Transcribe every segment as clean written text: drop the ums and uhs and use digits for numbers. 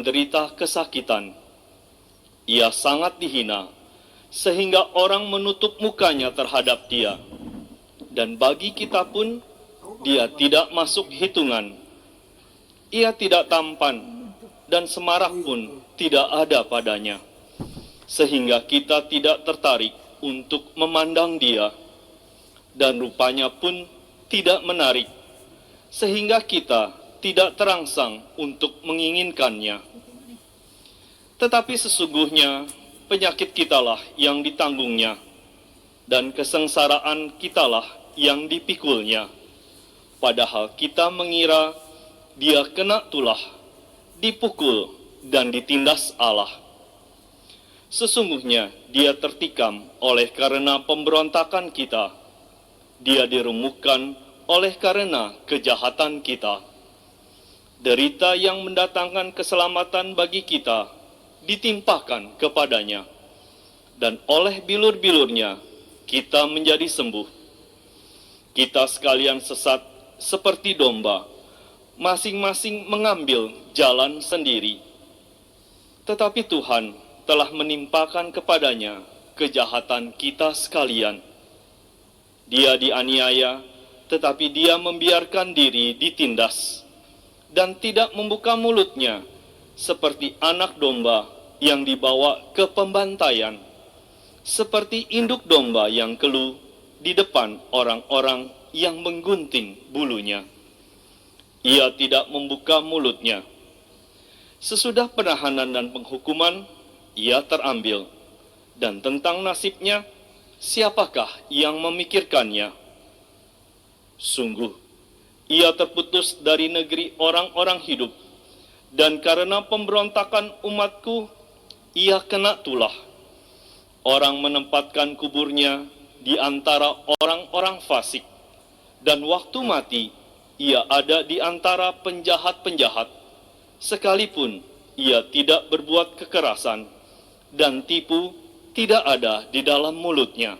menderita kesakitan. Ia sangat dihina, sehingga orang menutup mukanya terhadap dia. Dan bagi kita pun, dia tidak masuk hitungan. Ia tidak tampan, dan semarak pun tidak ada padanya, sehingga kita tidak tertarik untuk memandang dia, dan rupanya pun tidak menarik, sehingga kita tidak terangsang untuk menginginkannya. Tetapi sesungguhnya penyakit kitalah yang ditanggungnya, dan kesengsaraan kitalah yang dipikulnya. Padahal kita mengira dia kena tulah, dipukul, dan ditindas Allah. Sesungguhnya dia tertikam oleh karena pemberontakan kita. Dia diremukkan oleh karena kejahatan kita. Derita yang mendatangkan keselamatan bagi kita ditimpakan kepadanya, dan oleh bilur-bilurnya kita menjadi sembuh. Kita sekalian sesat seperti domba, masing-masing mengambil jalan sendiri. Tetapi Tuhan telah menimpakan kepadanya kejahatan kita sekalian. Dia dianiaya, tetapi dia membiarkan diri ditindas, dan tidak membuka mulutnya, seperti anak domba yang dibawa ke pembantaian, seperti induk domba yang keluh di depan orang-orang yang menggunting bulunya. Ia tidak membuka mulutnya. Sesudah penahanan dan penghukuman, ia terambil. Dan tentang nasibnya, siapakah yang memikirkannya? Sungguh, ia terputus dari negeri orang-orang hidup, dan karena pemberontakan umatku, ia kena tulah. Orang menempatkan kuburnya di antara orang-orang fasik, dan waktu mati, ia ada di antara penjahat-penjahat, sekalipun ia tidak berbuat kekerasan, dan tipu tidak ada di dalam mulutnya.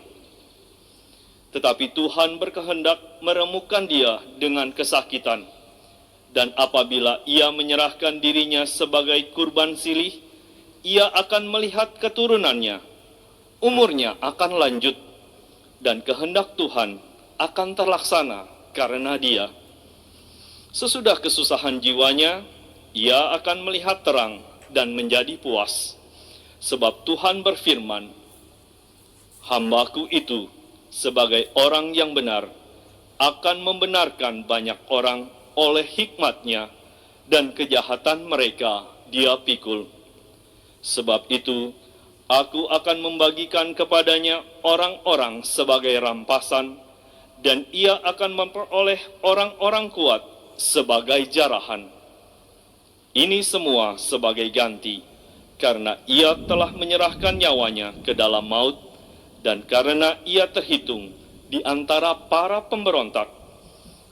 Tetapi Tuhan berkehendak meremukkan dia dengan kesakitan, dan apabila ia menyerahkan dirinya sebagai kurban silih, ia akan melihat keturunannya, umurnya akan lanjut, dan kehendak Tuhan akan terlaksana karena dia. Sesudah kesusahan jiwanya, ia akan melihat terang dan menjadi puas. Sebab Tuhan berfirman, "Hambaku itu sebagai orang yang benar akan membenarkan banyak orang oleh hikmatnya, dan kejahatan mereka dia pikul. Sebab itu, aku akan membagikan kepadanya orang-orang sebagai rampasan, dan ia akan memperoleh orang-orang kuat sebagai jarahan. Ini semua sebagai ganti, karena ia telah menyerahkan nyawanya ke dalam maut, dan karena ia terhitung di antara para pemberontak,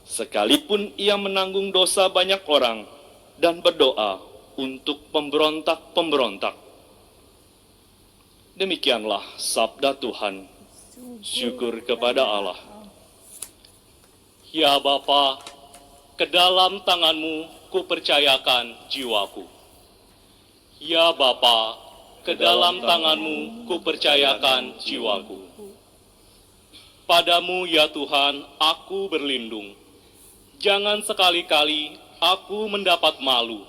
sekalipun ia menanggung dosa banyak orang dan berdoa untuk pemberontak-pemberontak." Demikianlah sabda Tuhan. Syukur kepada Allah. Ya Bapa, ke dalam tangan-Mu kupercayakan jiwaku. Ya Bapa, ke dalam tangan-Mu kupercayakan jiwaku. Padamu ya Tuhan, aku berlindung. Jangan sekali-kali aku mendapat malu.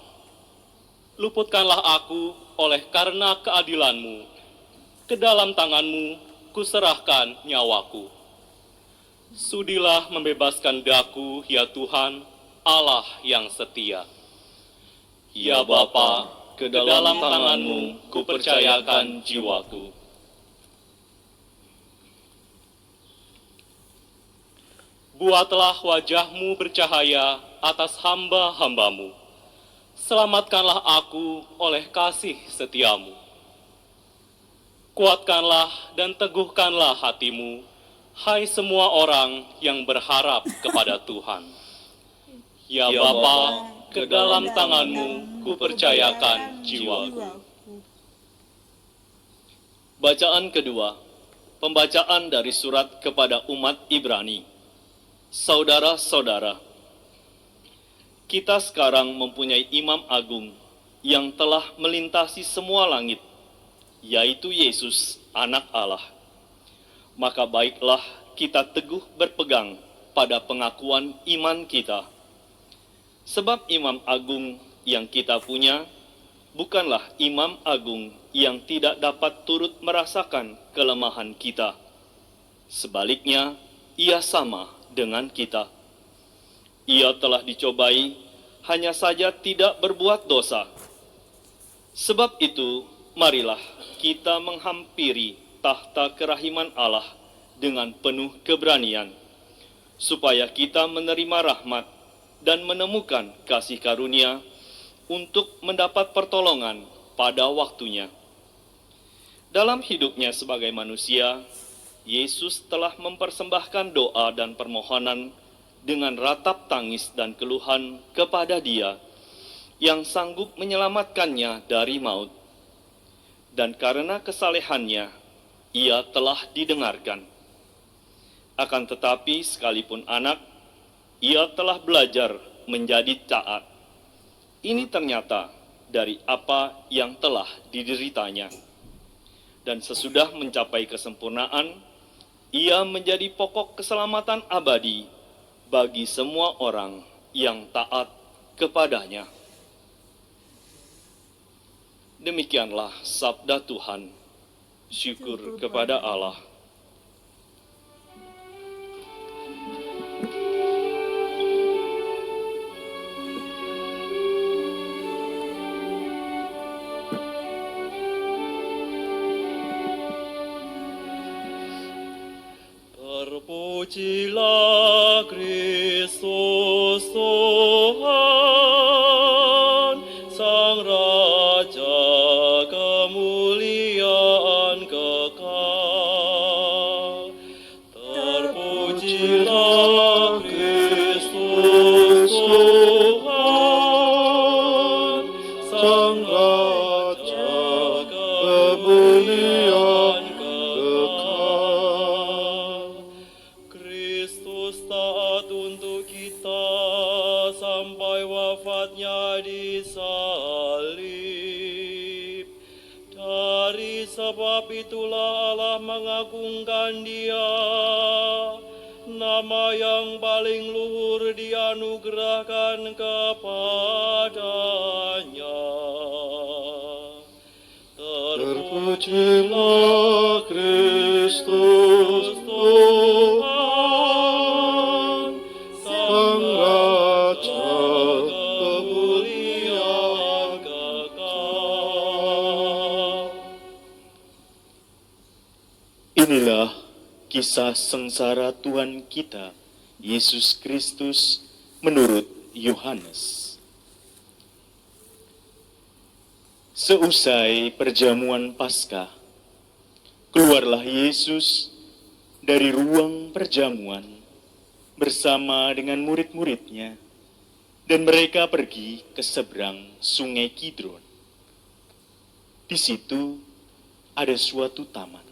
Luputkanlah aku oleh karena keadilan-Mu. Ke dalam tangan-Mu kuserahkan nyawaku. Sudilah membebaskan daku, ya Tuhan, Allah yang setia. Ya Bapa, ke dalam tangan-Mu kupercayakan jiwaku. Buatlah wajah-Mu bercahaya atas hamba-hamba-Mu. Selamatkanlah aku oleh kasih setia-Mu. Kuatkanlah dan teguhkanlah hatimu, hai semua orang yang berharap kepada Tuhan. Ya Bapa, ke dalam tangan-Mu kupercayakan jiwaku. Bacaan kedua, pembacaan dari surat kepada umat Ibrani. Saudara-saudara, kita sekarang mempunyai imam agung yang telah melintasi semua langit, yaitu Yesus, Anak Allah. Maka baiklah kita teguh berpegang pada pengakuan iman kita. Sebab imam agung yang kita punya bukanlah imam agung yang tidak dapat turut merasakan kelemahan kita. Sebaliknya, ia sama dengan kita. Ia telah dicobai, hanya saja tidak berbuat dosa. Sebab itu, marilah kita menghampiri tahta kerahiman Allah dengan penuh keberanian, supaya kita menerima rahmat dan menemukan kasih karunia untuk mendapat pertolongan pada waktunya. Dalam hidupnya sebagai manusia, Yesus telah mempersembahkan doa dan permohonan dengan ratap tangis dan keluhan kepada Dia yang sanggup menyelamatkannya dari maut. Dan karena kesalehannya, ia telah didengarkan. Akan tetapi sekalipun anak, ia telah belajar menjadi taat. Ini ternyata dari apa yang telah dideritanya. Dan sesudah mencapai kesempurnaan, ia menjadi pokok keselamatan abadi bagi semua orang yang taat kepadanya. Demikianlah sabda Tuhan. Syukur kepada Allah. Terpujilah Kristus Tuhan, Sang Raja kemuliaan kekal. Terpujilah Kristus Tuhan, Sang Raja kemuliaan kekal. Kristus taat untuk kita sampai wafatnya di salib. Dari sebab itulah Allah mengagungkan Dia. Nama yang paling luhur dianugerahkan kepadanya. Terpujilah Kristus Tuhan, Sang Raja kemuliaan kekal. Inilah kisah sengsara Tuhan kita, Yesus Kristus, menurut Yohanes. Seusai perjamuan Paskah, keluarlah Yesus dari ruang perjamuan bersama dengan murid-muridnya, dan mereka pergi ke seberang sungai Kidron. Di situ ada suatu taman.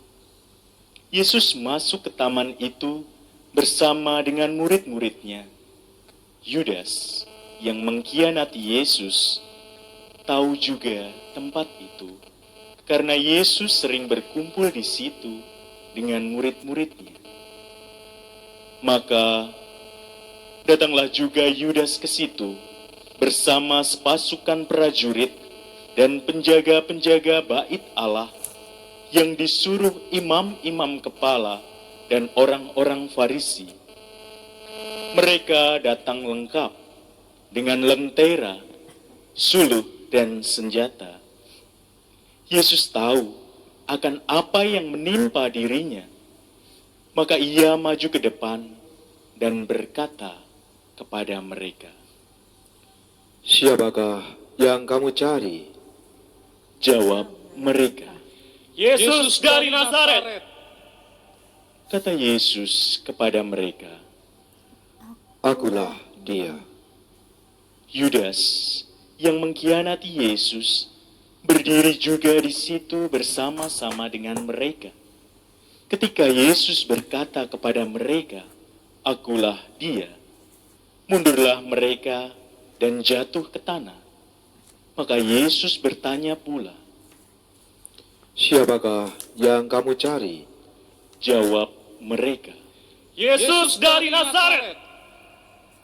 Yesus masuk ke taman itu bersama dengan murid-muridnya. Yudas yang mengkhianati Yesus tahu juga tempat itu, karena Yesus sering berkumpul di situ dengan murid-muridnya. Maka datanglah juga Yudas ke situ bersama sepasukan prajurit dan penjaga-penjaga bait Allah yang disuruh imam-imam kepala dan orang-orang Farisi. Mereka datang lengkap dengan lentera, suluh, dan senjata. Yesus tahu akan apa yang menimpa dirinya. Maka ia maju ke depan dan berkata kepada mereka, "Siapakah yang kamu cari?" Jawab mereka, Yesus dari Nazaret. kata Yesus kepada mereka, "Akulah dia." Yudas yang mengkhianati Yesus berdiri juga di situ bersama-sama dengan mereka. Ketika Yesus berkata kepada mereka, "Akulah dia," mundurlah mereka dan jatuh ke tanah. Maka Yesus bertanya pula. Siapakah yang kamu cari? Jawab mereka. Yesus dari Nazaret.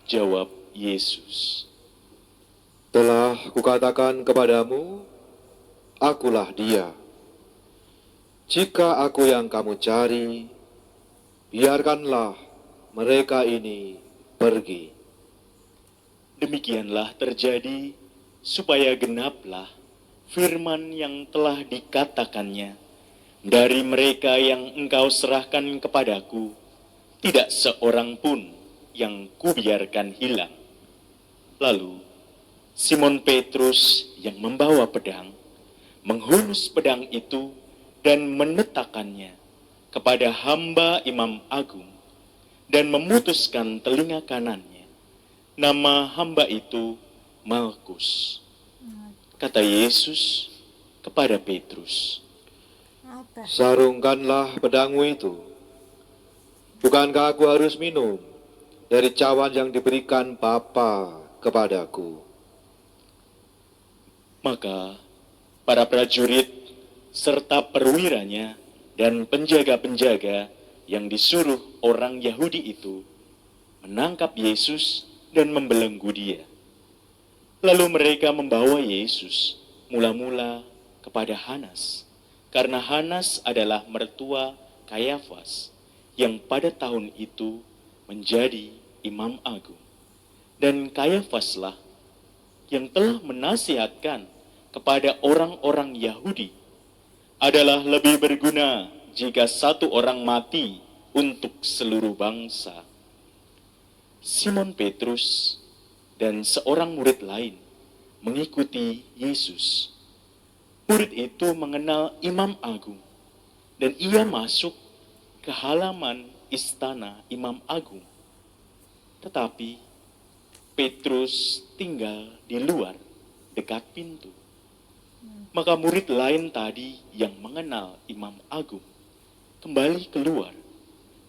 Jawab Yesus. Telah kukatakan kepadamu, akulah dia. Jika aku yang kamu cari, biarkanlah mereka ini pergi. Demikianlah terjadi supaya genaplah firman yang telah dikatakannya. Dari mereka yang engkau serahkan kepadaku, tidak seorang pun yang kubiarkan hilang. Lalu Simon Petrus yang membawa pedang, menghunus pedang itu dan menetakannya kepada hamba Imam Agung dan memutuskan telinga kanannya. Nama hamba itu Malkus. Kata Yesus kepada Petrus, Sarungkanlah pedangmu itu. Bukankah aku harus minum dari cawan yang diberikan Bapa kepadaku? maka para prajurit serta perwiranya dan penjaga-penjaga yang disuruh orang Yahudi itu menangkap Yesus dan membelenggu dia. Lalu mereka membawa Yesus mula-mula kepada Hanas, karena Hanas adalah mertua Kayafas yang pada tahun itu menjadi imam agung. Dan Kayafaslah yang telah menasihatkan kepada orang-orang Yahudi adalah lebih berguna jika satu orang mati untuk seluruh bangsa. Simon Petrus dan seorang murid lain mengikuti Yesus. Murid itu mengenal imam agung dan ia masuk ke halaman istana imam agung. Tetapi Petrus tinggal di luar dekat pintu. Maka murid lain tadi yang mengenal imam agung kembali keluar,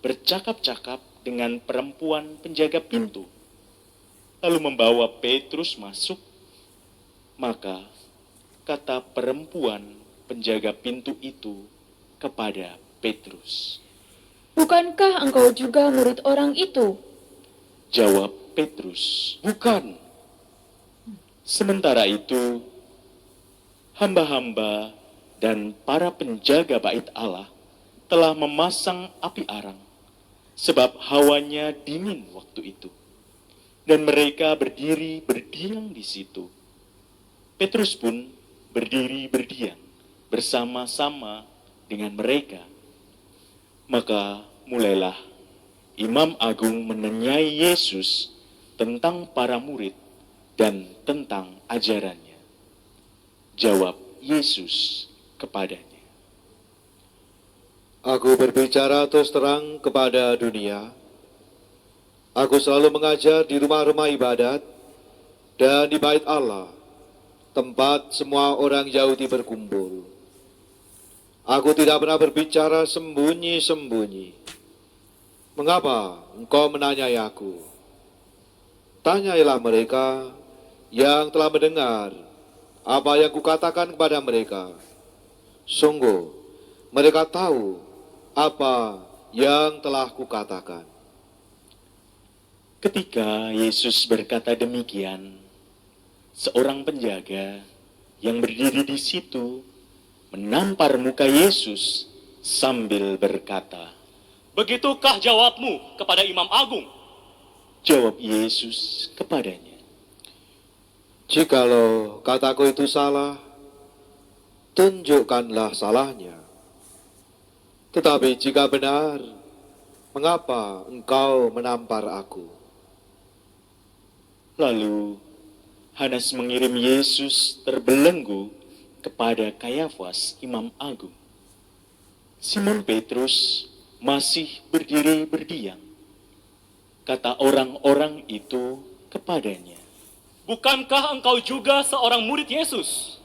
bercakap-cakap dengan perempuan penjaga pintu, lalu membawa Petrus masuk. Maka kata perempuan penjaga pintu itu kepada Petrus, Bukankah engkau juga murid orang itu? jawab Petrus, bukan. Sementara itu, hamba-hamba dan para penjaga bait Allah telah memasang api arang, sebab hawanya dingin waktu itu. Dan mereka berdiri berdiam di situ. Petrus pun berdiri berdiam bersama-sama dengan mereka. Maka mulailah imam agung menanyai Yesus tentang para murid dan tentang ajarannya. Jawab Yesus kepadanya, Aku berbicara terus terang kepada dunia. Aku selalu mengajar di rumah-rumah ibadat dan di bait Allah, tempat semua orang Yahudi berkumpul. Aku tidak pernah berbicara sembunyi-sembunyi. Mengapa engkau menanyai aku? Tanyailah mereka yang telah mendengar apa yang kukatakan kepada mereka. Sungguh, mereka tahu apa yang telah kukatakan. ketika Yesus berkata demikian, seorang penjaga yang berdiri di situ menampar muka Yesus sambil berkata, Begitukah jawabmu kepada Imam Agung? jawab Yesus kepadanya, Jikalau kataku itu salah, tunjukkanlah salahnya. Tetapi jika benar, mengapa engkau menampar aku? Lalu Hanas mengirim Yesus terbelenggu kepada Kayafas imam agung. Simon Petrus masih berdiri berdiam. Kata orang-orang itu kepadanya, Bukankah engkau juga seorang murid Yesus?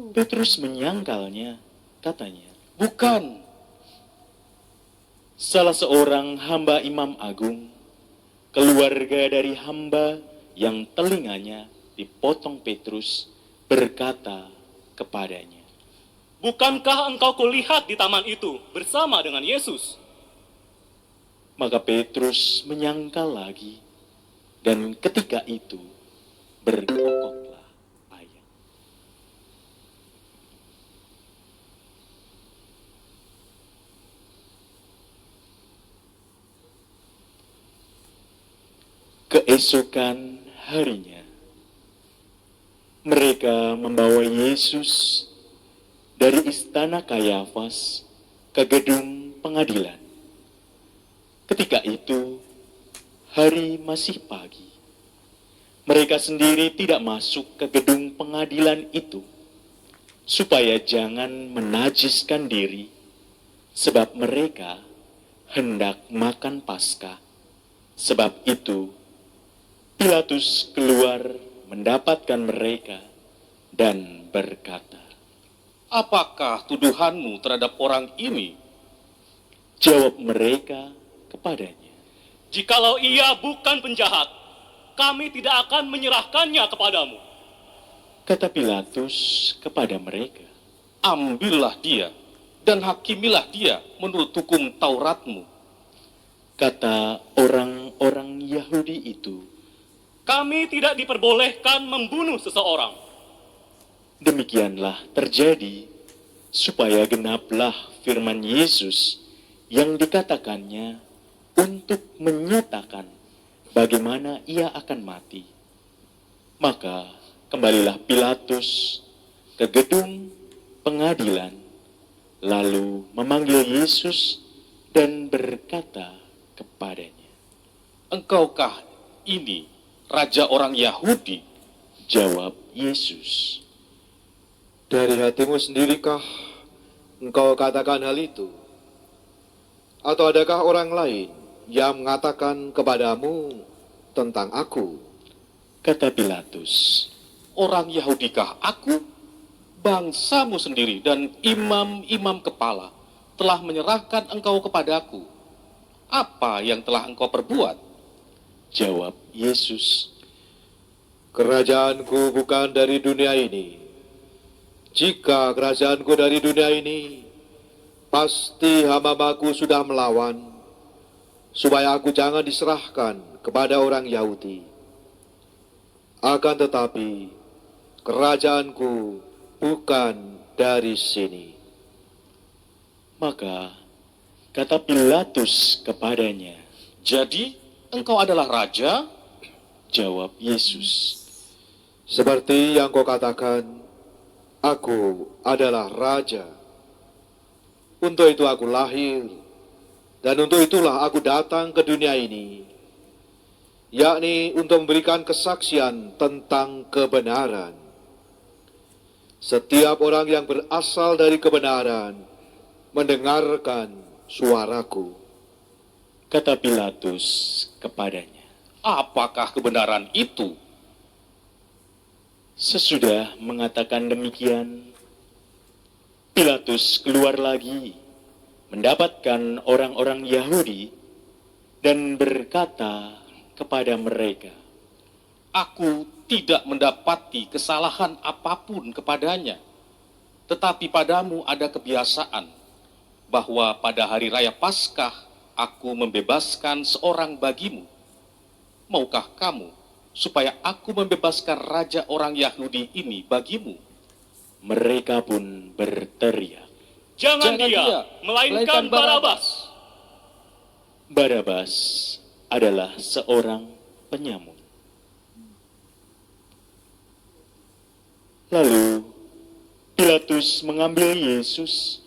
Petrus menyangkalnya, katanya, bukan. Salah seorang hamba imam agung, keluarga dari hamba yang telinganya dipotong Petrus berkata kepadanya, Bukankah engkau kulihat di taman itu bersama dengan Yesus? maka Petrus menyangkal lagi, dan ketika itu berkokoklah ayam. Keesokan harinya, mereka membawa Yesus dari istana Kayafas ke gedung pengadilan. Ketika itu, hari masih pagi. Mereka sendiri tidak masuk ke gedung pengadilan itu, supaya jangan menajiskan diri, sebab mereka hendak makan Paskah. Sebab itu, Pilatus keluar mendapatkan mereka dan berkata, Apakah tuduhanmu terhadap orang ini? jawab mereka kepadanya, Jikalau ia bukan penjahat, kami tidak akan menyerahkannya kepadamu. kata Pilatus kepada mereka. Ambillah dia dan hakimilah dia menurut hukum Tauratmu. Kata orang-orang Yahudi itu, Kami tidak diperbolehkan membunuh seseorang. demikianlah terjadi supaya genaplah firman Yesus yang dikatakannya untuk menyatakan bagaimana ia akan mati. Maka kembalilah Pilatus ke gedung pengadilan, lalu memanggil Yesus dan berkata kepadanya, Engkaukah ini raja orang Yahudi? jawab Yesus, Dari hatimu sendirikah engkau katakan hal itu? Atau adakah orang lain yang mengatakan kepadamu tentang aku? kata Pilatus. Orang Yahudikah aku? Bangsamu sendiri dan imam-imam kepala telah menyerahkan engkau kepadaku. Apa yang telah engkau perbuat? Jawab Yesus, Kerajaanku bukan dari dunia ini. Jika kerajaanku dari dunia ini, pasti hamba-hambaku sudah melawan, supaya aku jangan diserahkan kepada orang Yahudi. Akan tetapi, kerajaanku bukan dari sini. maka kata Pilatus kepadanya, Jadi engkau adalah raja? jawab Yesus, Seperti yang kau katakan, aku adalah raja. Untuk itu aku lahir, dan untuk itulah aku datang ke dunia ini, yakni untuk memberikan kesaksian tentang kebenaran. Setiap orang yang berasal dari kebenaran mendengarkan suaraku. kata Pilatus kepadanya. Apakah kebenaran itu? Sesudah mengatakan demikian, Pilatus keluar lagi, mendapatkan orang-orang Yahudi, dan berkata kepada mereka, Aku tidak mendapati kesalahan apapun kepadanya. Tetapi padamu ada kebiasaan bahwa pada hari raya Paskah aku membebaskan seorang bagimu. Maukah kamu supaya aku membebaskan raja orang Yahudi ini bagimu? mereka pun berteriak, Jangan Jangan dia, dia, melainkan melainkan Barabas. Barabas adalah seorang penyamun. Lalu Pilatus mengambil Yesus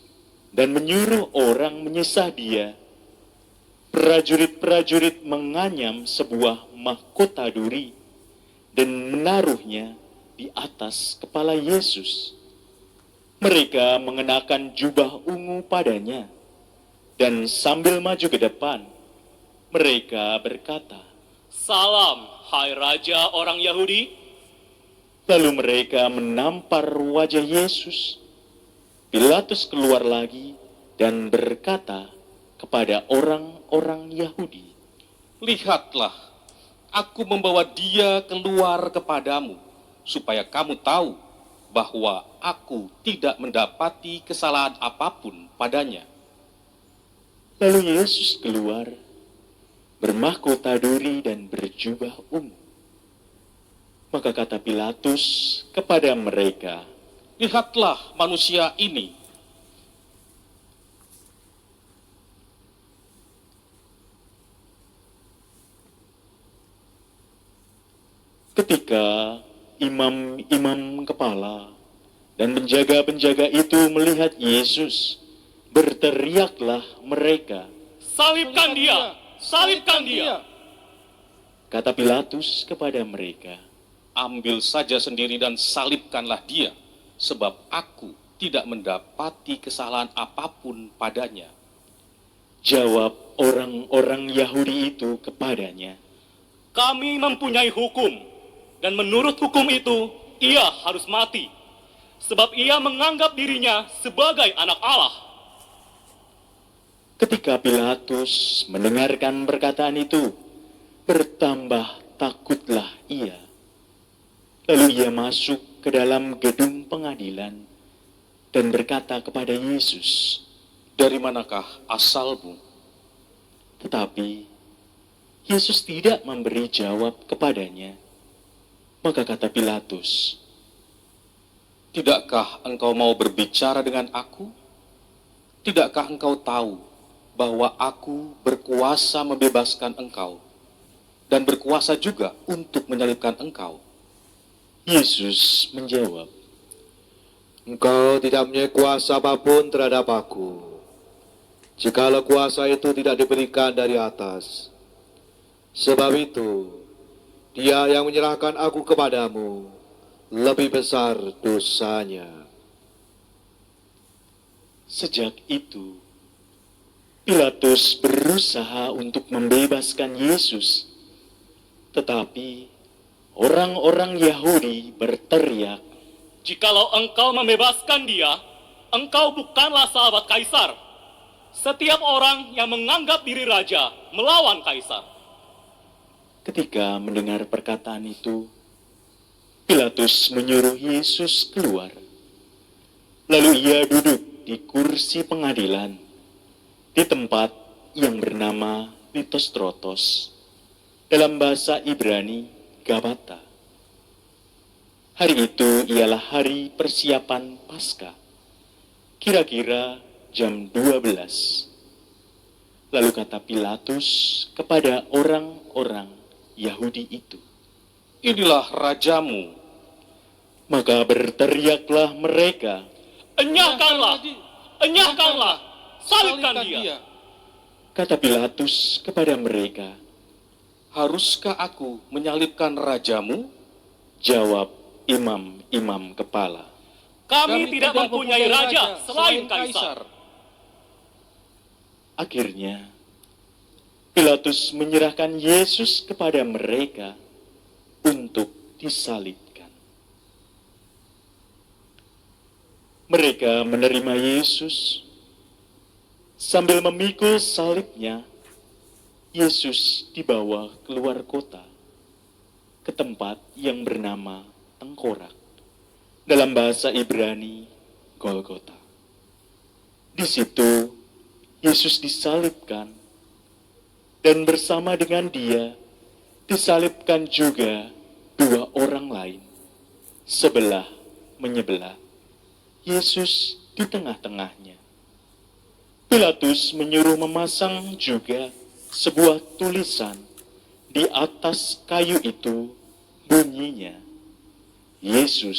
dan menyuruh orang menyesah dia. Prajurit-prajurit menganyam sebuah mahkota duri dan menaruhnya di atas kepala Yesus. Mereka mengenakan jubah ungu padanya, dan sambil maju ke depan, mereka berkata, Salam, hai Raja orang Yahudi. lalu mereka menampar wajah Yesus. Pilatus keluar lagi dan berkata kepada orang-orang Yahudi, Lihatlah, aku membawa dia keluar kepadamu, supaya kamu tahu bahwa aku tidak mendapati kesalahan apapun padanya. Lalu Yesus keluar, bermahkota duri dan berjubah ungu. Maka kata Pilatus kepada mereka, Lihatlah manusia ini. ketika imam-imam kepala dan penjaga-penjaga itu melihat Yesus, berteriaklah mereka. Salibkan dia! Salibkan dia! Kata Pilatus kepada mereka, Ambil saja sendiri dan salibkanlah dia, sebab aku tidak mendapati kesalahan apapun padanya. jawab orang-orang Yahudi itu kepadanya, Kami mempunyai hukum, dan menurut hukum itu, ia harus mati. Sebab ia menganggap dirinya sebagai anak Allah. ketika Pilatus mendengarkan perkataan itu, bertambah takutlah ia. Lalu ia masuk ke dalam gedung pengadilan dan berkata kepada Yesus, Dari manakah asalmu? tetapi Yesus tidak memberi jawab kepadanya. Maka kata Pilatus, Tidakkah engkau mau berbicara dengan aku? Tidakkah engkau tahu bahwa aku berkuasa membebaskan engkau dan berkuasa juga untuk menyalibkan engkau? Yesus menjawab, Engkau tidak punya kuasa apapun terhadap aku, jikalau kuasa itu tidak diberikan dari atas. Sebab itu, dia yang menyerahkan aku kepadamu lebih besar dosanya. Sejak itu, Pilatus berusaha untuk membebaskan Yesus, tetapi orang-orang Yahudi berteriak, Jikalau engkau membebaskan dia, engkau bukanlah sahabat Kaisar. Setiap orang yang menganggap diri raja melawan Kaisar. Ketika mendengar perkataan itu, Pilatus menyuruh Yesus keluar. Lalu ia duduk di kursi pengadilan di tempat yang bernama Litostrotos, dalam bahasa Ibrani Gabata. Hari itu ialah hari persiapan Paskah, kira-kira jam 12. Lalu kata Pilatus kepada orang-orang Yahudi itu, Inilah rajamu. maka berteriaklah mereka, Enyahkanlah! Enyahkanlah! Salibkan dia! kata Pilatus kepada mereka. Haruskah aku menyalibkan rajamu? Jawab imam-imam kepala, Kami tidak mempunyai raja selain Kaisar. akhirnya Pilatus menyerahkan Yesus kepada mereka untuk disalibkan. Mereka menerima Yesus. Sambil memikul salibnya, Yesus dibawa keluar kota ke tempat yang bernama Tengkorak, dalam bahasa Ibrani Golgota. Di situ Yesus disalibkan, dan bersama dengan dia disalibkan juga dua orang lain, sebelah menyebelah, Yesus di tengah-tengahnya. Pilatus menyuruh memasang juga sebuah tulisan di atas kayu itu, bunyinya, Yesus,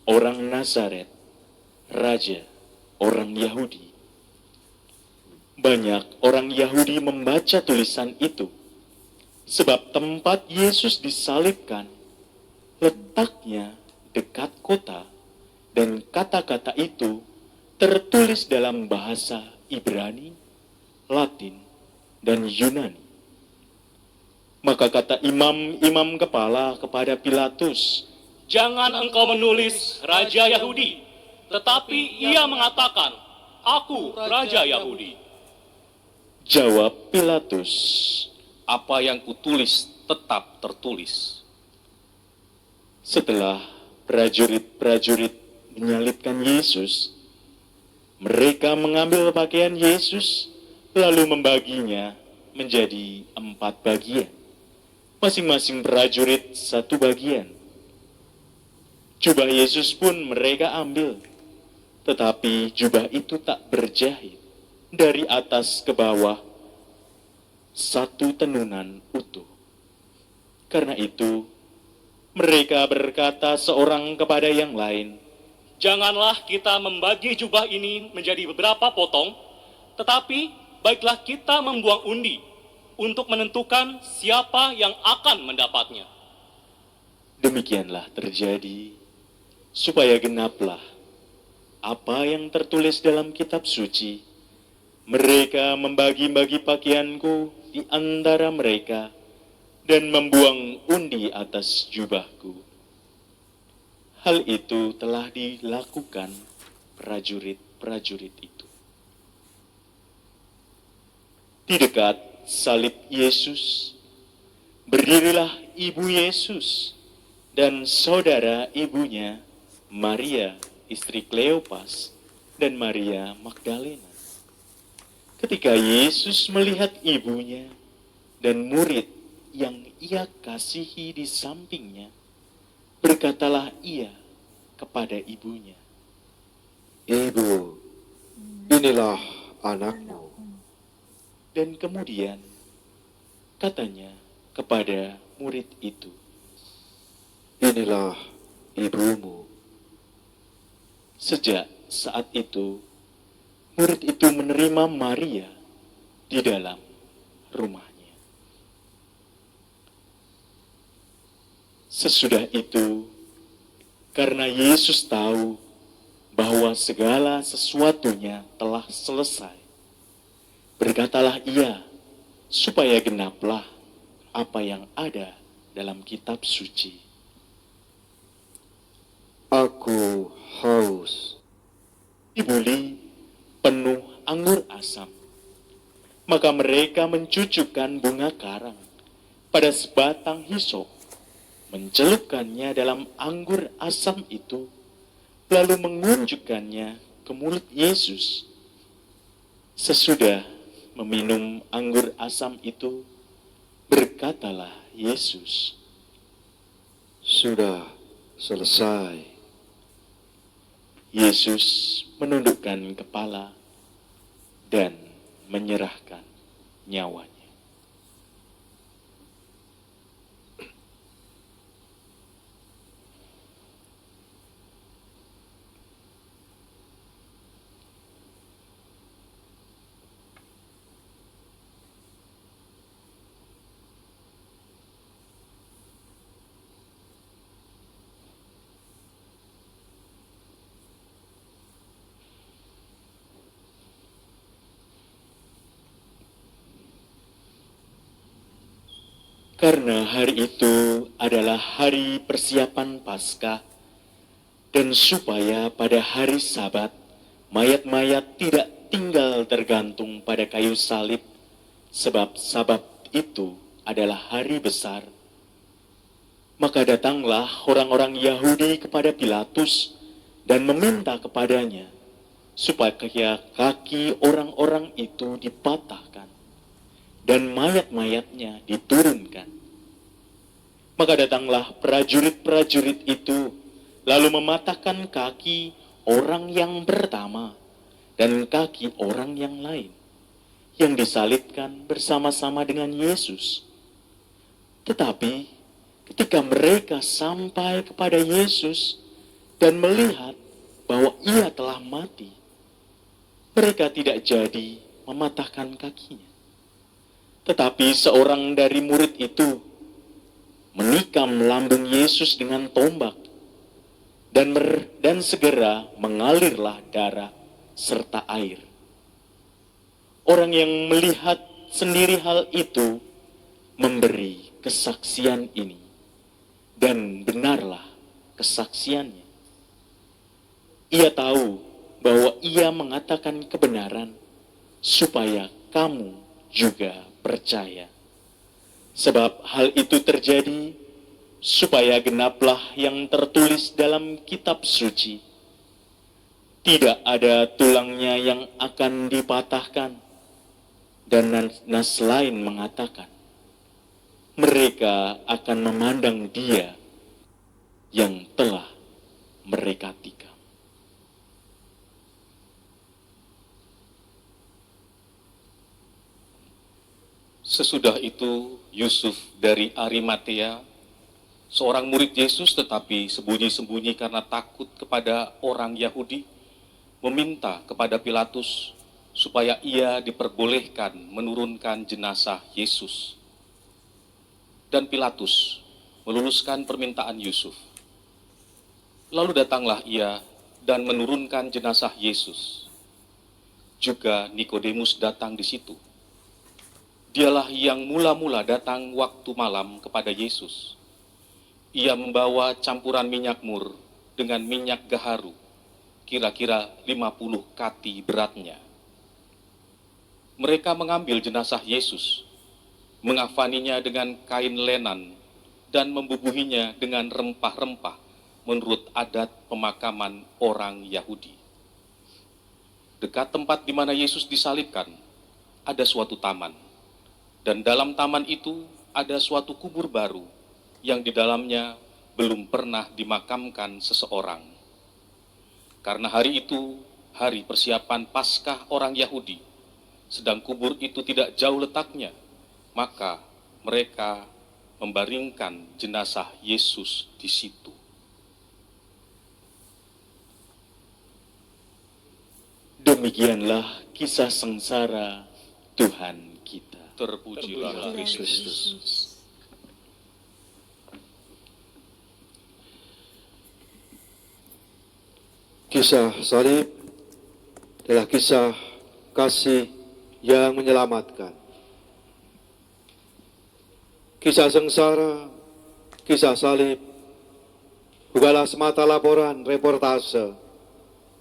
orang Nazaret, Raja orang Yahudi. Banyak orang Yahudi membaca tulisan itu, sebab tempat Yesus disalibkan letaknya dekat kota, dan kata-kata itu tertulis dalam bahasa Ibrani, Latin, dan Yunani. Maka kata imam-imam kepala kepada Pilatus, Jangan engkau menulis Raja Yahudi, tetapi ia mengatakan, Aku Raja Yahudi. jawab Pilatus, Apa yang kutulis tetap tertulis. setelah prajurit-prajurit menyalibkan Yesus, mereka mengambil pakaian Yesus lalu membaginya menjadi 4 bagian, masing-masing prajurit 1 bagian. Jubah Yesus pun mereka ambil, tetapi jubah itu tak berjahit dari atas ke bawah 1 tenunan utuh. Karena itu, mereka berkata seorang kepada yang lain, Janganlah kita membagi jubah ini menjadi beberapa potong, tetapi baiklah kita membuang undi untuk menentukan siapa yang akan mendapatnya. demikianlah terjadi, supaya genaplah apa yang tertulis dalam kitab suci. Mereka membagi-bagi pakaianku di antara mereka dan membuang undi atas jubahku. Hal itu telah dilakukan prajurit-prajurit itu. Di dekat salib Yesus, berdirilah ibu Yesus dan saudara ibunya, Maria, istri Kleopas, dan Maria Magdalena. Ketika Yesus melihat ibunya dan murid yang ia kasihi di sampingnya, berkatalah ia kepada ibunya, Ibu, inilah anakmu. dan kemudian katanya kepada murid itu, Inilah ibumu. Sejak saat itu, murid itu menerima Maria di dalam rumahnya. Sesudah itu, karena Yesus tahu bahwa segala sesuatunya telah selesai, berkatalah ia, supaya genaplah apa yang ada dalam kitab suci. Aku haus. Dibuli penuh anggur asam. Maka mereka mencucukkan bunga karang pada sebatang hisop, mencelupkannya dalam anggur asam itu, lalu mengunjukkannya ke mulut Yesus. Sesudah meminum anggur asam itu, berkatalah Yesus, Sudah selesai. Yesus menundukkan kepala dan menyerahkan nyawanya. Karena hari itu adalah hari persiapan Paskah, dan supaya pada hari Sabat mayat-mayat tidak tinggal tergantung pada kayu salib, sebab Sabat itu adalah hari besar, maka datanglah orang-orang Yahudi kepada Pilatus dan meminta kepadanya supaya kaki orang-orang itu dipatahkan dan mayat-mayatnya diturunkan. Maka datanglah prajurit-prajurit itu, lalu mematahkan kaki orang yang pertama dan kaki orang yang lain, yang disalibkan bersama-sama dengan Yesus. Tetapi ketika mereka sampai kepada Yesus dan melihat bahwa ia telah mati, mereka tidak jadi mematahkan kakinya. Tetapi seorang dari murid itu menikam lambung Yesus dengan tombak, dan segera mengalirlah darah serta air. Orang yang melihat sendiri hal itu memberi kesaksian ini, dan benarlah kesaksiannya. Ia tahu bahwa ia mengatakan kebenaran, supaya kamu juga percaya. Sebab hal itu terjadi supaya genaplah yang tertulis dalam kitab suci. Tidak ada tulangnya yang akan dipatahkan. Dan nas lain mengatakan, mereka akan memandang Dia yang telah mereka tikam. Sesudah itu, Yusuf dari Arimatea, seorang murid Yesus tetapi sembunyi-sembunyi karena takut kepada orang Yahudi, meminta kepada Pilatus supaya ia diperbolehkan menurunkan jenazah Yesus. Dan Pilatus meluluskan permintaan Yusuf. Lalu datanglah ia dan menurunkan jenazah Yesus. Juga Nikodemus datang di situ. Dialah yang mula-mula datang waktu malam kepada Yesus. Ia membawa campuran minyak mur dengan minyak gaharu, kira-kira 50 kati beratnya. Mereka mengambil jenazah Yesus, mengafaninya dengan kain lenan, dan membubuhinya dengan rempah-rempah menurut adat pemakaman orang Yahudi. Dekat tempat di mana Yesus disalibkan, ada suatu taman. Dan dalam taman itu ada suatu kubur baru yang di dalamnya belum pernah dimakamkan seseorang. Karena hari itu hari persiapan Paskah orang Yahudi, sedang kubur itu tidak jauh letaknya, maka mereka membaringkan jenazah Yesus di situ. Demikianlah kisah sengsara Tuhan kita. Terpujilah Kristus. Kisah salib adalah kisah kasih yang menyelamatkan. Kisah sengsara, kisah salib bukanlah semata laporan reportase,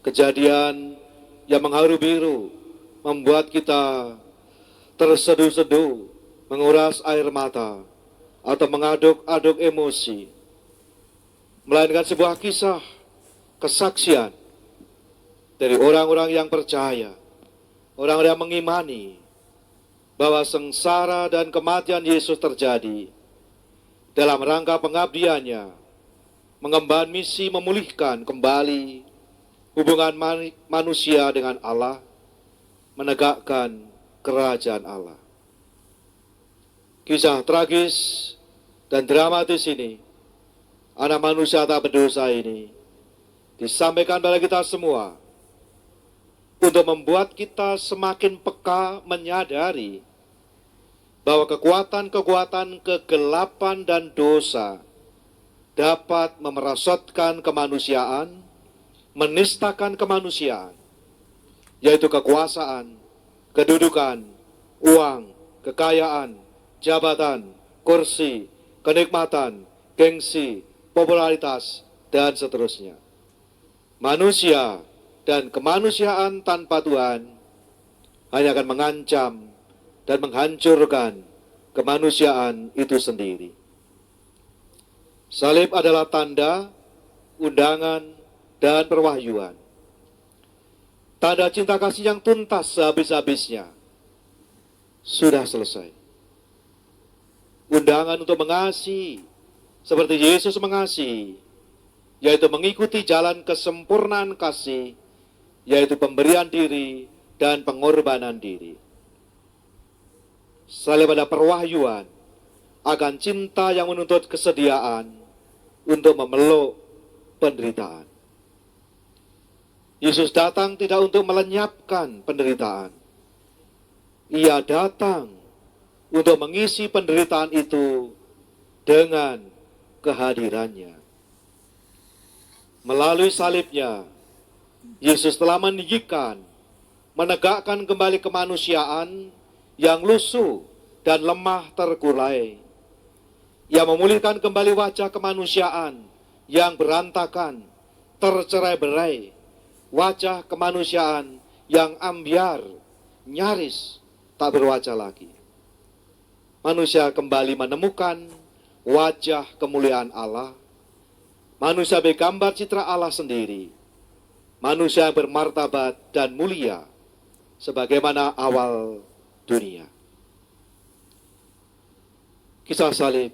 kejadian yang mengharu biru, membuat kita terseduh-seduh, menguras air mata, atau mengaduk-aduk emosi, melainkan sebuah kisah kesaksian dari orang-orang yang percaya, orang-orang yang mengimani bahwa sengsara dan kematian Yesus terjadi dalam rangka pengabdiannya, mengemban misi memulihkan kembali hubungan manusia dengan Allah, menegakkan kerajaan Allah. Kisah tragis dan dramatis ini, anak manusia tak berdosa ini, disampaikan pada kita semua untuk membuat kita semakin peka menyadari bahwa kekuatan-kekuatan kegelapan dan dosa dapat memerosotkan kemanusiaan, menistakan kemanusiaan, yaitu kekuasaan, kedudukan, uang, kekayaan, jabatan, kursi, kenikmatan, gengsi, popularitas, dan seterusnya. Manusia dan kemanusiaan tanpa Tuhan hanya akan mengancam dan menghancurkan kemanusiaan itu sendiri. Salib adalah tanda, undangan, dan perwahyuan. Tanda cinta kasih yang tuntas sehabis-habisnya sudah selesai. Undangan untuk mengasihi seperti Yesus mengasihi, yaitu mengikuti jalan kesempurnaan kasih, yaitu pemberian diri dan pengorbanan diri. Salib pada perwahyuan akan cinta yang menuntut kesediaan untuk memeluk penderitaan. Yesus datang tidak untuk melenyapkan penderitaan. Ia datang untuk mengisi penderitaan itu dengan kehadirannya. Melalui salibnya, Yesus telah meninggikan, menegakkan kembali kemanusiaan yang lusuh dan lemah terkulai. Ia memulihkan kembali wajah kemanusiaan yang berantakan, tercerai-berai, wajah kemanusiaan yang ambyar, nyaris tak berwajah lagi. Manusia kembali menemukan wajah kemuliaan Allah, manusia bergambar citra Allah sendiri, manusia yang bermartabat dan mulia, sebagaimana awal dunia. Kisah salib,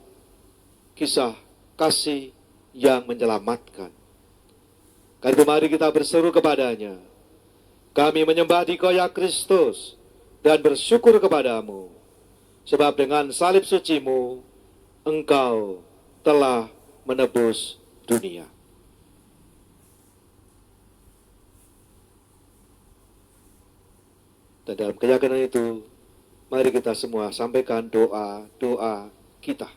kisah kasih yang menyelamatkan. Karena mari kita berseru kepadanya, kami menyembah Dikau ya Kristus, dan bersyukur kepadamu, sebab dengan salib sucimu, Engkau telah menebus dunia. Dan dalam keyakinan itu, mari kita semua sampaikan doa-doa kita.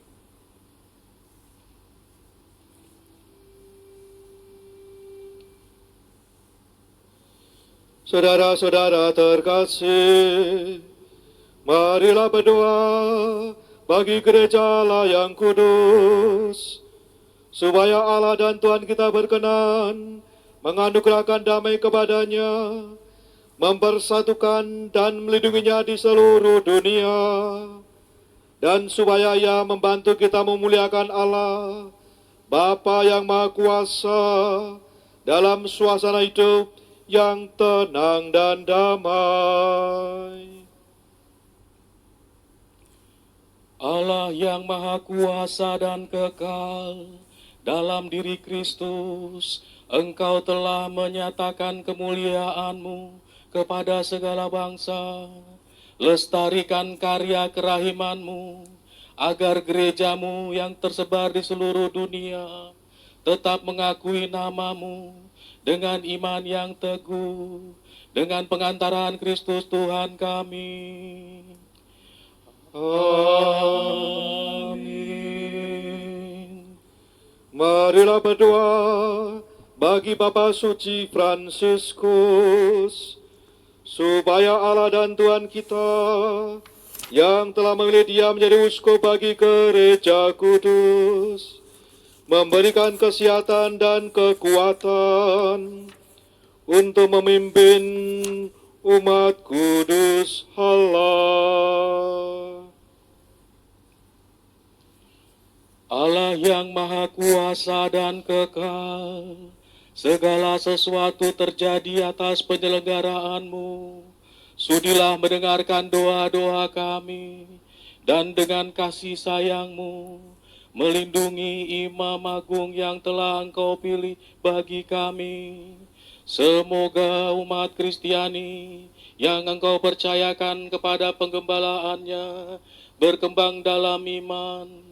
Saudara-saudara terkasih, marilah berdoa bagi gereja Allah yang kudus, supaya Allah dan Tuhan kita berkenan menganugerahkan damai kepadanya, mempersatukan dan melindunginya di seluruh dunia, dan supaya Ia membantu kita memuliakan Allah, Bapa yang Maha Kuasa, dalam suasana hidup yang tenang dan damai. Allah yang Maha Kuasa dan kekal, dalam diri Kristus, Engkau telah menyatakan kemuliaan-Mu kepada segala bangsa. Lestarikan karya kerahiman-Mu, agar gereja-Mu yang tersebar di seluruh dunia tetap mengakui nama-Mu dengan iman yang teguh, dengan pengantaran Kristus Tuhan kami. Amin. Marilah berdoa bagi Bapa Suci Fransiskus, supaya Allah dan Tuhan kita yang telah memilih dia menjadi uskup bagi gereja kudus, memberikan kesehatan dan kekuatan untuk memimpin umat kudus Allah. Allah yang Maha Kuasa dan kekal, segala sesuatu terjadi atas penyelenggaraanmu. Sudilah mendengarkan doa-doa kami, dan dengan kasih sayangmu, melindungi imam agung yang telah Engkau pilih bagi kami. Semoga umat Kristiani yang Engkau percayakan kepada penggembalaannya berkembang dalam iman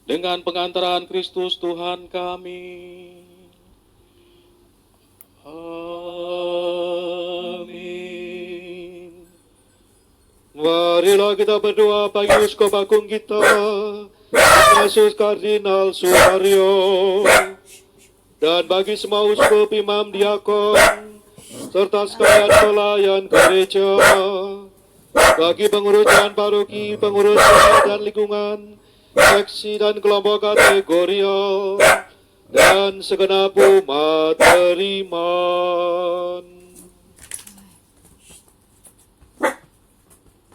dengan pengantaran Kristus Tuhan kami. Amin. Marilah kita berdoa bagi uskup agung kita, Yesus Kardinal Suharyo, dan bagi semua uskup, imam, diakon, serta sekalian pelayan gereja, bagi pengurus dan paroki, pengurus dan lingkungan, seksi dan kelompok kategorial, dan segenap umat beriman.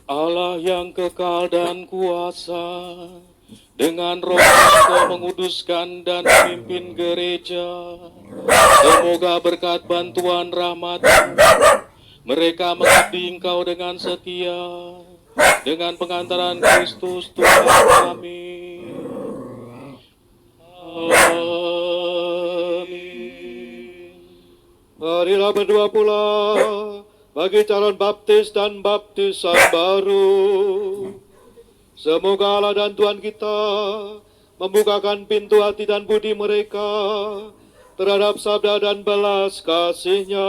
Allah yang kekal dan kuasa, dengan roh Engkau menguduskan dan memimpin gereja. Semoga berkat bantuan rahmat-Mu, mereka mengabdi Engkau dengan setia, dengan pengantaran Kristus Tuhan kami. Amin. Marilah berdoa pula bagi calon baptis dan baptisan baru. Semoga Allah dan Tuhan kita membukakan pintu hati dan budi mereka terhadap sabda dan belas kasih-Nya,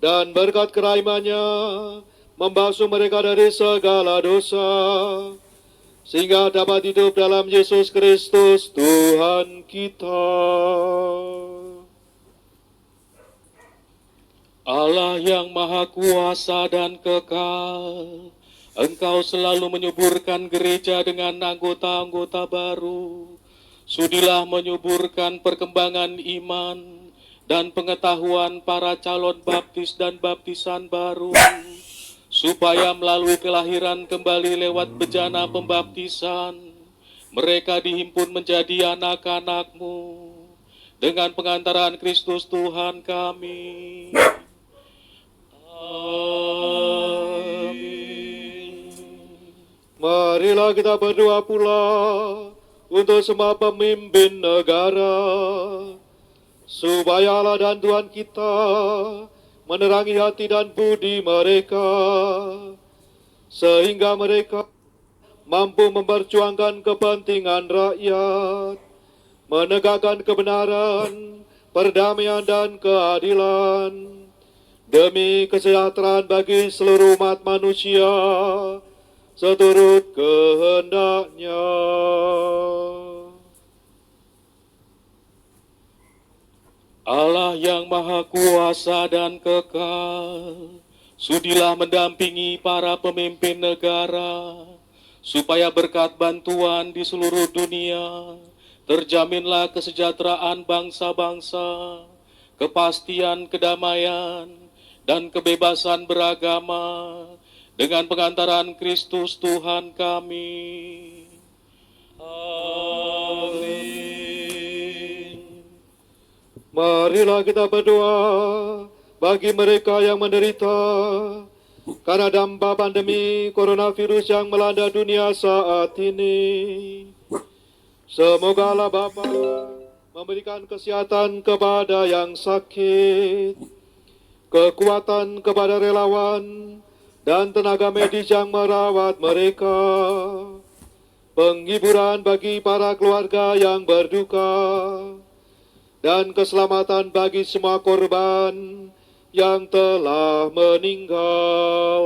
dan berkat kerahimannya membasuh mereka dari segala dosa, sehingga dapat hidup dalam Yesus Kristus Tuhan kita. Allah yang Maha Kuasa dan kekal, Engkau selalu menyuburkan gereja dengan anggota-anggota baru. Sudilah menyuburkan perkembangan iman dan pengetahuan para calon baptis dan baptisan baru, supaya melalui kelahiran kembali lewat bejana pembaptisan mereka dihimpun menjadi anak-anak-Mu dengan pengantaran Kristus Tuhan kami. Amin. Marilah kita berdoa pula untuk semua pemimpin negara, supaya Allah dan Tuhan kita menerangi hati dan budi mereka, sehingga mereka mampu memperjuangkan kepentingan rakyat, menegakkan kebenaran, perdamaian dan keadilan, demi kesejahteraan bagi seluruh umat manusia, seturut kehendaknya. Allah yang Maha Kuasa dan Kekal, sudilah mendampingi para pemimpin negara, supaya berkat bantuan di seluruh dunia, terjaminlah kesejahteraan bangsa-bangsa, kepastian kedamaian, dan kebebasan beragama, dengan pengantaran Kristus Tuhan kami. Amin. Marilah kita berdoa bagi mereka yang menderita karena dampak pandemi coronavirus yang melanda dunia saat ini. Semoga Allah Bapa memberikan kesehatan kepada yang sakit, kekuatan kepada relawan, dan tenaga medis yang merawat mereka, penghiburan bagi para keluarga yang berduka, dan keselamatan bagi semua korban yang telah meninggal.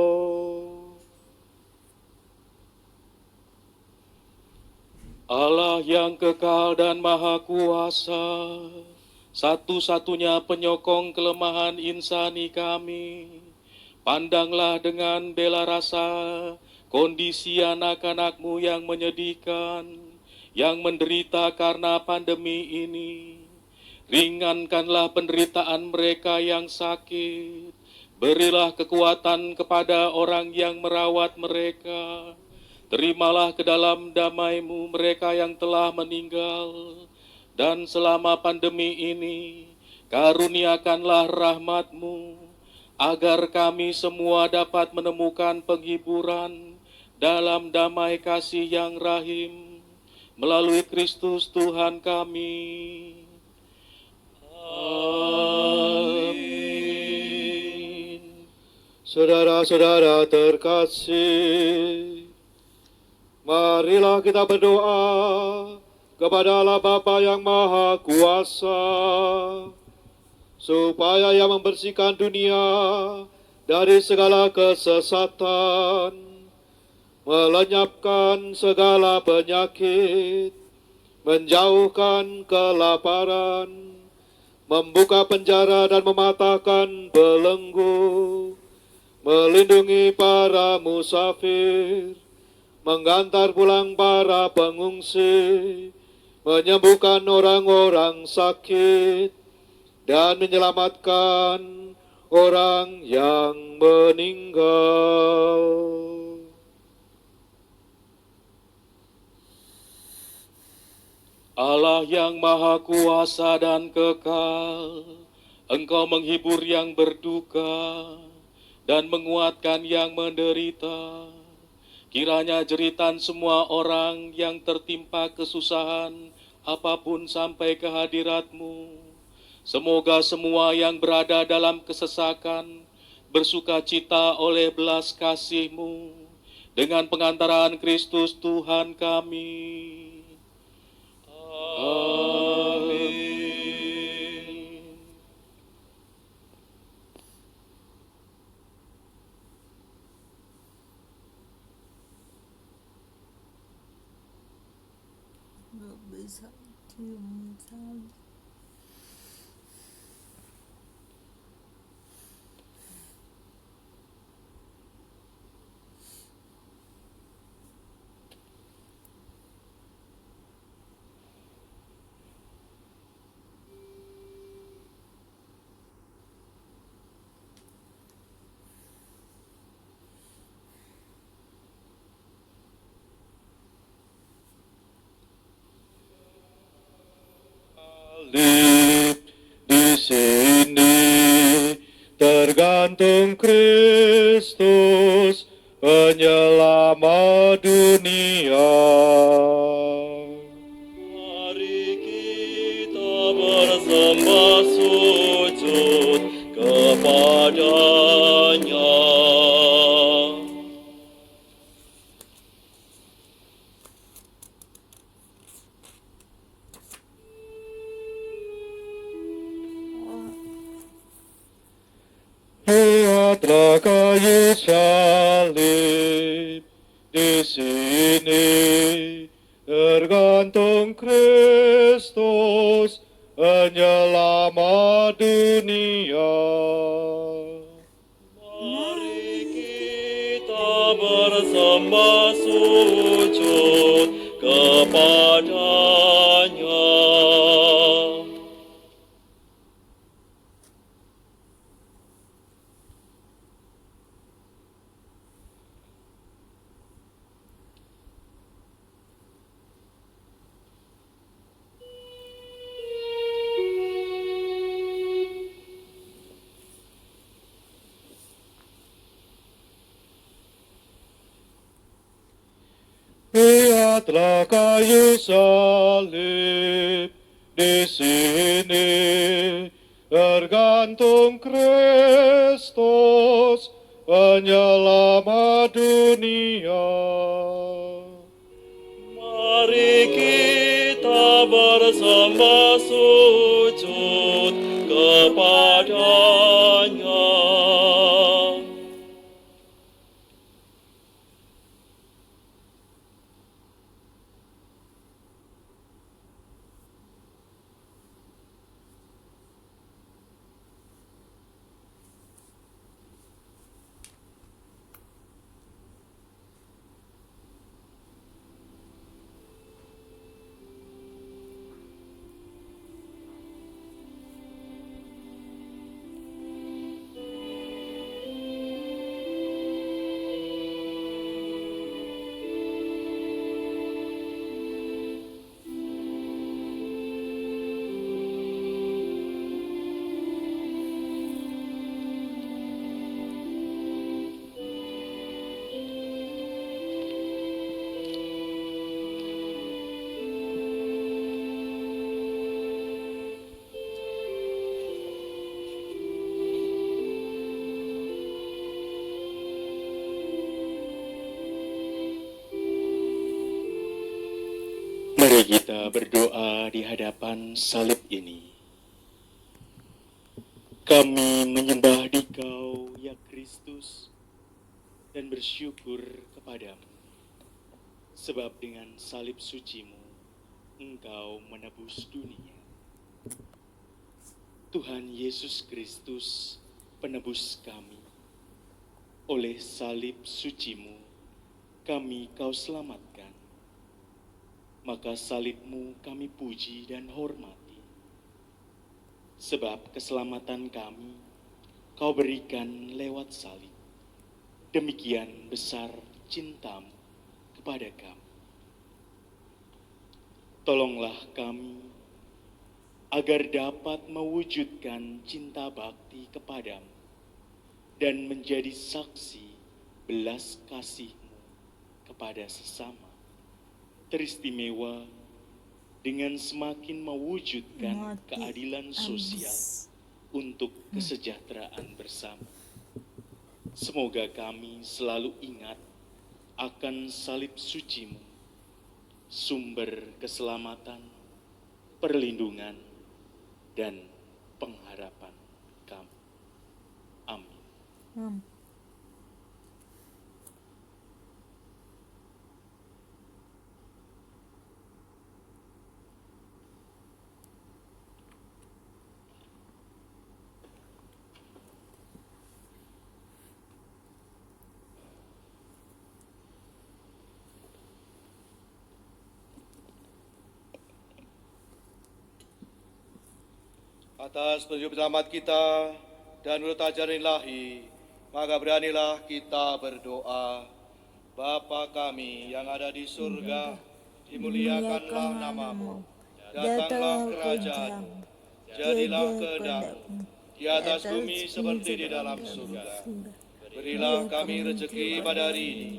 Allah yang kekal dan maha kuasa, satu-satunya penyokong kelemahan insani kami, pandanglah dengan bela rasa kondisi anak-anak-Mu yang menyedihkan, yang menderita karena pandemi ini. Ringankanlah penderitaan mereka yang sakit, berilah kekuatan kepada orang yang merawat mereka. Terimalah ke dalam damai-Mu mereka yang telah meninggal, dan selama pandemi ini, karuniakanlah rahmat-Mu, agar kami semua dapat menemukan penghiburan dalam damai kasih yang rahim, melalui Kristus Tuhan kami. Amin. Saudara-saudara terkasih, marilah kita berdoa kepada Allah Bapa yang Maha Kuasa, supaya Ia membersihkan dunia dari segala kesesatan, melenyapkan segala penyakit, menjauhkan kelaparan, membuka penjara dan mematahkan belenggu, melindungi para musafir, mengantar pulang para pengungsi, menyembuhkan orang-orang sakit, dan menyelamatkan orang yang meninggal. Allah yang maha kuasa dan kekal, Engkau menghibur yang berduka dan menguatkan yang menderita. Kiranya jeritan semua orang yang tertimpa kesusahan apapun sampai ke hadirat-Mu. Semoga semua yang berada dalam kesesakan bersuka cita oleh belas kasih-Mu dengan pengantaran Kristus Tuhan kami. Amin. Nggak bisa diem saja. tergantung Kristus, penyelamat dunia. Mari kita bersembah sujud kepadanya. Lihatlah kayu salib, di sini tergantung Kristus, penyelamat dunia. Mari kita bersembah sujud kepadanya. Lihatlah kayu salib, di sini tergantung Kristus, penyelamat dunia. Mari kita bersembah sujud kepadanya. Mari kita berdoa di hadapan salib ini. Kami menyembah Dikau, ya Kristus, dan bersyukur kepadamu. Sebab dengan salib sucimu, Engkau menebus dunia. Tuhan Yesus Kristus, penebus kami. Oleh salib sucimu, kami Kau selamatkan. Maka salibmu kami puji dan hormati. Sebab keselamatan kami Kau berikan lewat salib. Demikian besar cintamu kepada kami. Tolonglah kami agar dapat mewujudkan cinta bakti kepadamu dan menjadi saksi belas kasih-Mu kepada sesama. Teristimewa dengan semakin mewujudkan keadilan sosial untuk kesejahteraan bersama. Semoga kami selalu ingat akan salib suci-Mu, sumber keselamatan, perlindungan, dan pengharapan kami. Amin. Atas petunjuk selamat kita dan menurut ajaran ilahi, maka beranilah kita berdoa. Bapa kami yang ada di surga, dimuliakanlah namamu, datanglah kerajaanmu, jadilah kehendakmu di atas bumi seperti di dalam surga. Berilah kami rezeki pada hari ini,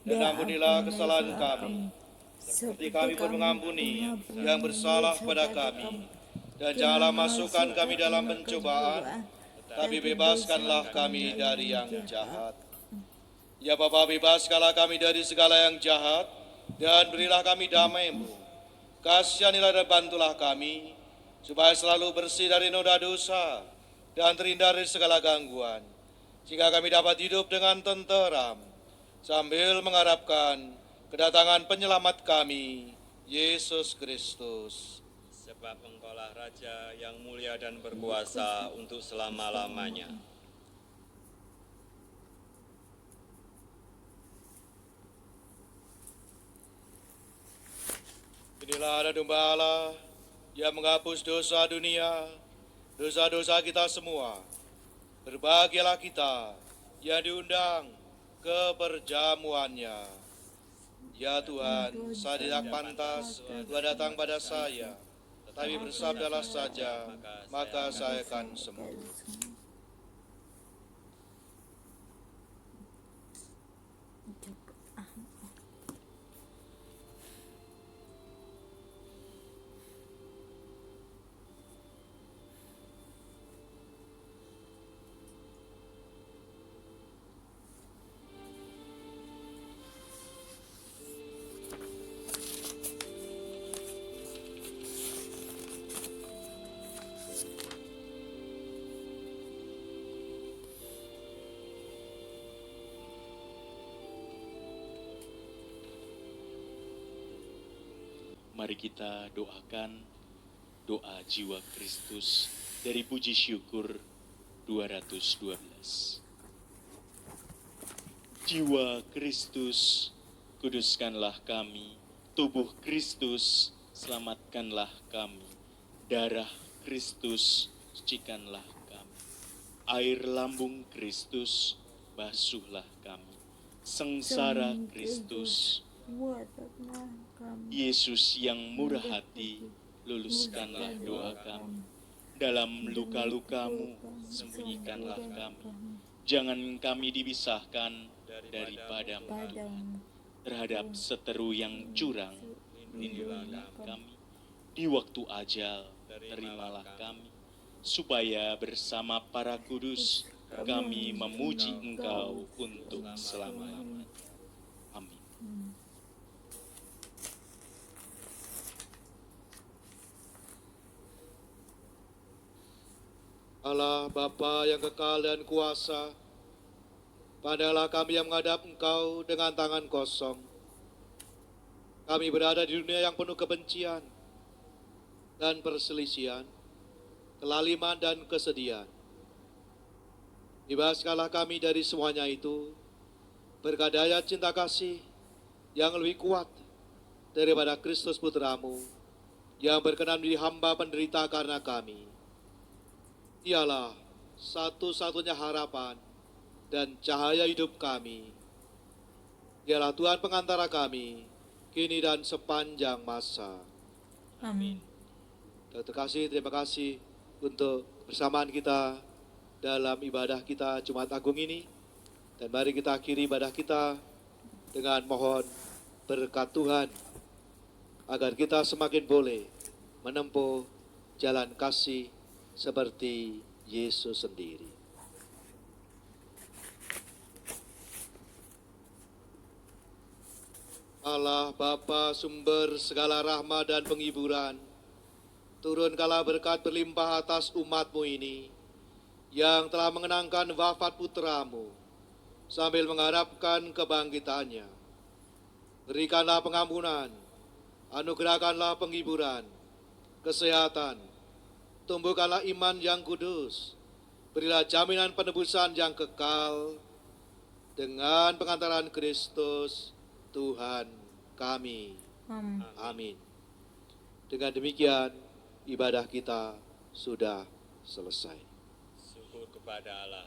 dan ampunilah kesalahan kami, seperti kami pun mengampuni yang bersalah pada kami. Dan janganlah masukkan kami dalam pencobaan, tapi bebaskanlah kami dari yang jahat. Ya Bapa, bebaskanlah kami dari segala yang jahat, dan berilah kami damai-Mu. Kasihanilah dan bantulah kami, supaya selalu bersih dari noda dosa, dan terhindar dari segala gangguan, sehingga kami dapat hidup dengan tenteram, sambil mengharapkan kedatangan penyelamat kami, Yesus Kristus. Sebab Engkaulah Raja yang mulia dan berkuasa untuk selama-lamanya. Inilah ada domba Allah yang menghapus dosa dunia, dosa-dosa kita semua. Berbahagialah kita yang diundang ke perjamuannya. Ya Tuhan, saya tidak pantas Tuhan datang pada saya, tetapi bersabdalah saja, maka saya akan sembuh. Mari kita doakan doa jiwa Kristus dari puji syukur 212. Jiwa Kristus, kuduskanlah kami. Tubuh Kristus, selamatkanlah kami. Darah Kristus, sucikanlah kami. Air lambung Kristus, basuhlah kami. Sengsara Kristus, buatlah kami. Yesus yang murah hati, luluskanlah doa kami. Dalam luka-lukamu, sembunyikanlah kami. Jangan kami dipisahkan daripadamu Tuhan. Terhadap seteru yang curang, lindungilah kami. Di waktu ajal, terimalah kami. Supaya bersama para kudus, kami memuji Engkau untuk selama-lamanya. Amin. Allah Bapa yang kekal dan kuasa, pandanglah kami yang menghadap Engkau dengan tangan kosong. Kami berada di dunia yang penuh kebencian dan perselisihan, kelaliman dan kesedihan. Bebaskanlah kami dari semuanya itu, berkat daya cinta kasih yang lebih kuat daripada Kristus Putramu, yang berkenan menjadi hamba penderita karena kami. Dialah satu-satunya harapan dan cahaya hidup kami. Dialah Tuhan pengantara kami, kini dan sepanjang masa. Amin. Terima kasih untuk bersamaan kita dalam ibadah kita Jumat Agung ini. Dan mari kita akhiri ibadah kita dengan mohon berkat Tuhan, agar kita semakin boleh menempuh jalan kasih seperti Yesus sendiri. Allah Bapa sumber segala rahmat dan penghiburan, turunkanlah berkat berlimpah atas umat-Mu ini, yang telah mengenangkan wafat putra-Mu, sambil mengharapkan kebangkitannya. Berikanlah pengampunan, anugerahkanlah penghiburan, kesehatan, tumbuhkanlah iman yang kudus, berilah jaminan penebusan yang kekal, dengan pengantaran Kristus Tuhan kami. Amin. Dengan demikian, ibadah kita sudah selesai. Syukur kepada Allah.